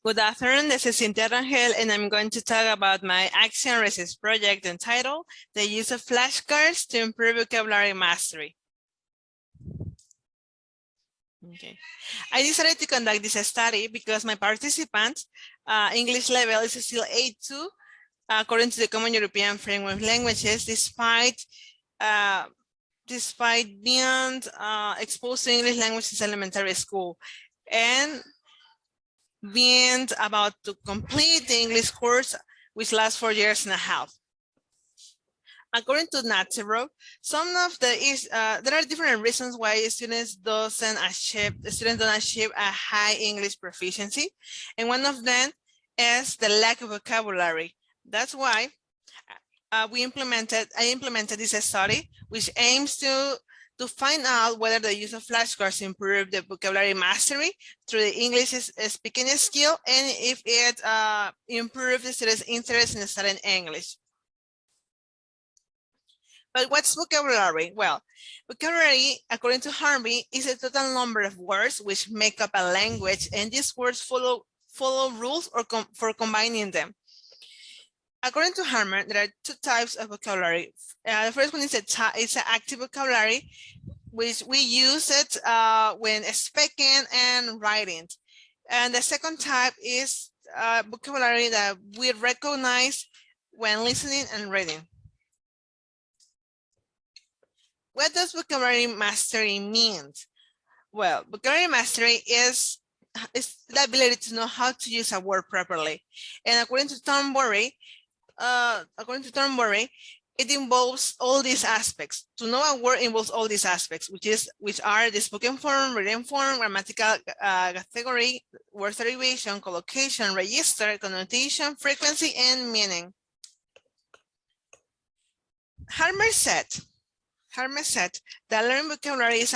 Good afternoon, this is Cynthia Rangel, and I'm going to talk about my Action Resist project entitled The Use of Flashcards to Improve Vocabulary Mastery. Okay. I decided to conduct this study because my participants' English level is still A2, according to the Common European Framework of Languages, despite being exposed to English language since elementary school, and being about to complete the English course, which lasts 4 years and a half. According to NATSERO, there are different reasons why students don't achieve a high English proficiency, and one of them is the lack of vocabulary. That's why I implemented this study, which aims to find out whether the use of flashcards improve the vocabulary mastery through the English speaking skill, and if it improves the students' interest in studying English. But what's vocabulary? Well, vocabulary, according to Harvey, is a total number of words which make up a language, and these words follow rules for combining them. According to Harmer, there are two types of vocabulary. The first one is an active vocabulary, which we use it when speaking and writing. And the second type is vocabulary that we recognize when listening and reading. What does vocabulary mastery mean? Well, vocabulary mastery is the ability to know how to use a word properly. And according to Thornbury, it involves all these aspects. To know a word involves all these aspects, which are the spoken form, written form, grammatical category, word derivation, collocation, register, connotation, frequency, and meaning. Harmer said that learning vocabulary is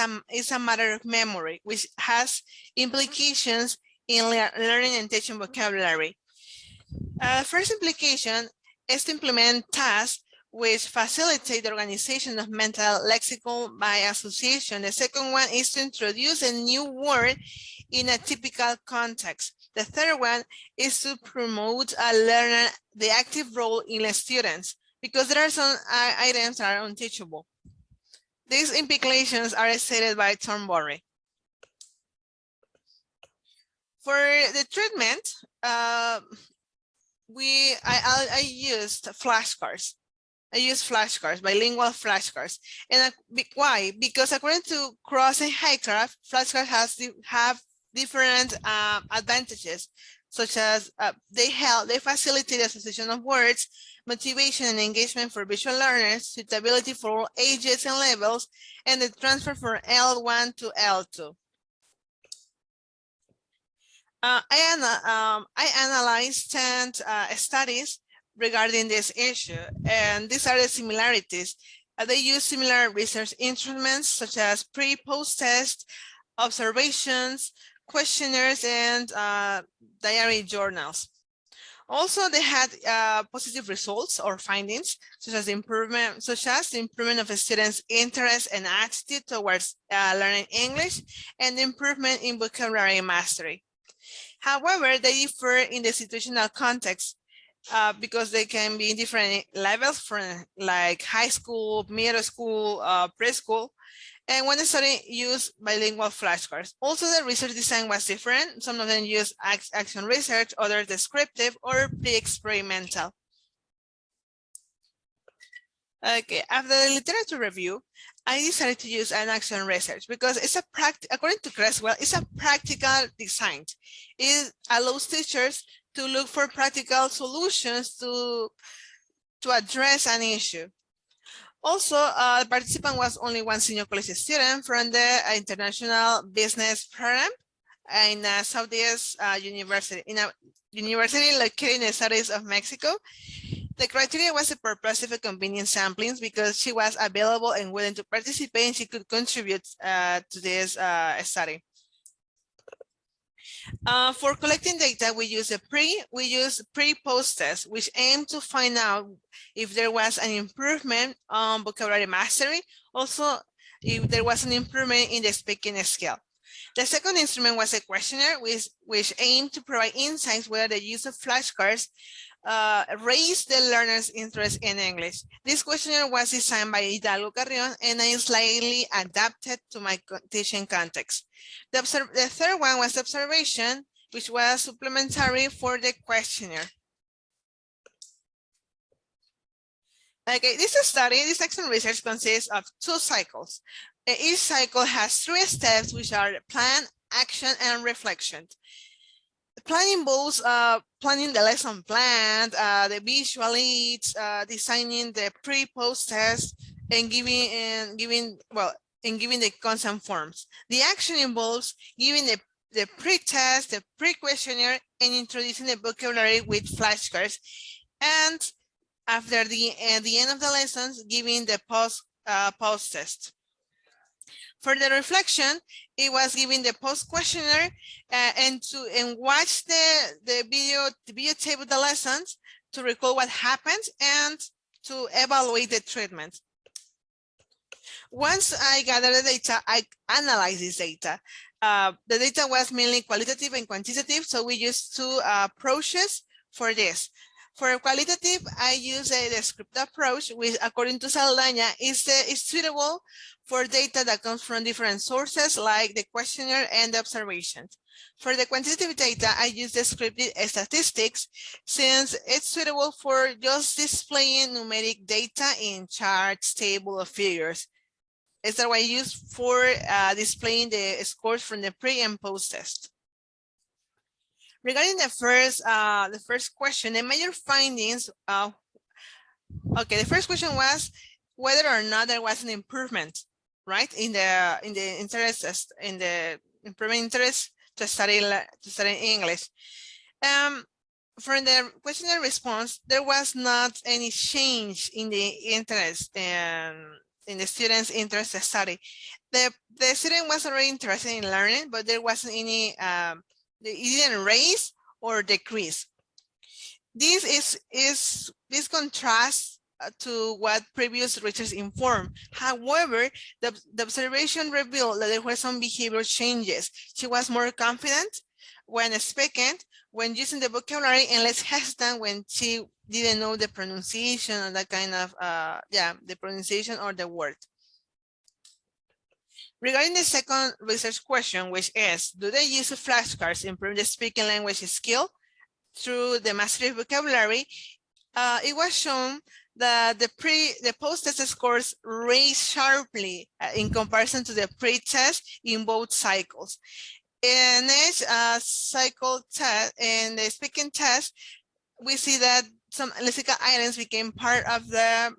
a matter of memory, which has implications in learning and teaching vocabulary. First implication is to implement tasks which facilitate the organization of mental lexicon by association. The second one is to introduce a new word in a typical context. The third one is to promote the active role in the students, because there are some items that are unteachable. These implications are stated by Thornbury. For the treatment, I used flashcards. I used flashcards, bilingual flashcards. And why? Because according to Cross and Highcraft, flashcards have different advantages, such as they facilitate the association of words, motivation and engagement for visual learners, suitability for all ages and levels, and the transfer from L1 to L2. I analyzed 10 studies regarding this issue, and these are the similarities. They use similar research instruments such as pre-post test, observations, questionnaires, and diary journals. Also, they had positive results or findings, such as the improvement of a student's interest and attitude towards learning English, and the improvement in vocabulary mastery. However, they differ in the situational context because they can be in different levels, from like high school, middle school, preschool. And when the study used bilingual flashcards. Also, the research design was different. Some of them used action research, others descriptive or pre-experimental. Okay, after the literature review, I decided to use an action research because it's according to Creswell, it's a practical design. It allows teachers to look for practical solutions to address an issue. Also, the participant was only one senior college student from the International Business Program in Southeast University, in a university located in the southeast of Mexico. The criteria was a purposive and convenient samplings because she was available and willing to participate, and she could contribute to this study. For collecting data, we use pre-post test, which aim to find out if there was an improvement on vocabulary mastery, also if there was an improvement in the speaking skill. The second instrument was a questionnaire which aimed to provide insights whether the use of flashcards raised the learner's interest in English. This questionnaire was designed by Hidalgo Carrion and I slightly adapted to my teaching context. The third one was observation, which was supplementary for the questionnaire. Okay, this action research consists of 2 cycles. Each cycle has 3 steps, which are plan, action, and reflection. Plan involves planning the lesson plan, the visual aids, designing the pre-post test, and giving the consent forms. The action involves giving the pre-test, the pre-questionnaire, and introducing the vocabulary with flashcards. And after the end of the lessons, giving the post test. For the reflection, it was giving the post questionnaire and watch the video tape of the lessons to recall what happened and to evaluate the treatment. Once I gathered the data, I analyzed this data. The data was mainly qualitative and quantitative, so we used 2 approaches for this. For qualitative, I use a descriptive approach, which, according to Saldaña, is suitable for data that comes from different sources, like the questionnaire and the observations. For the quantitative data, I use descriptive statistics, since it's suitable for just displaying numeric data in charts, table, or figures. It's what I use for displaying the scores from the pre and post test. Regarding the first question, the major findings. Okay, the first question was whether or not there was an improvement, right, in the interest in the improvement interest to study English. For the questionnaire response, there was not any change in the interest and in the student's interest to study. The student was already interested in learning, but there wasn't any. It didn't raise or decrease. This contrasts to what previous research informed. However, the observation revealed that there were some behavioral changes. She was more confident when speaking, when using the vocabulary, and less hesitant when she didn't know the pronunciation or that kind of, the pronunciation or the word. Regarding the second research question, which is, do the use of flashcards improve the speaking language skill through the mastery of vocabulary? It was shown that the post-test scores raised sharply in comparison to the pre-test in both cycles. In each cycle test, in the speaking test, we see that some lexical items became part of her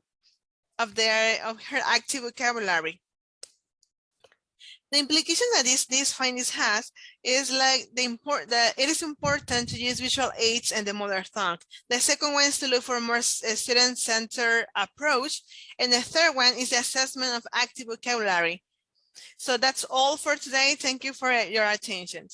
active vocabulary. The implication that these findings has is like it is important to use visual aids and the mother tongue. The second one is to look for a more student-centered approach. And the third one is the assessment of active vocabulary. So that's all for today. Thank you for your attention.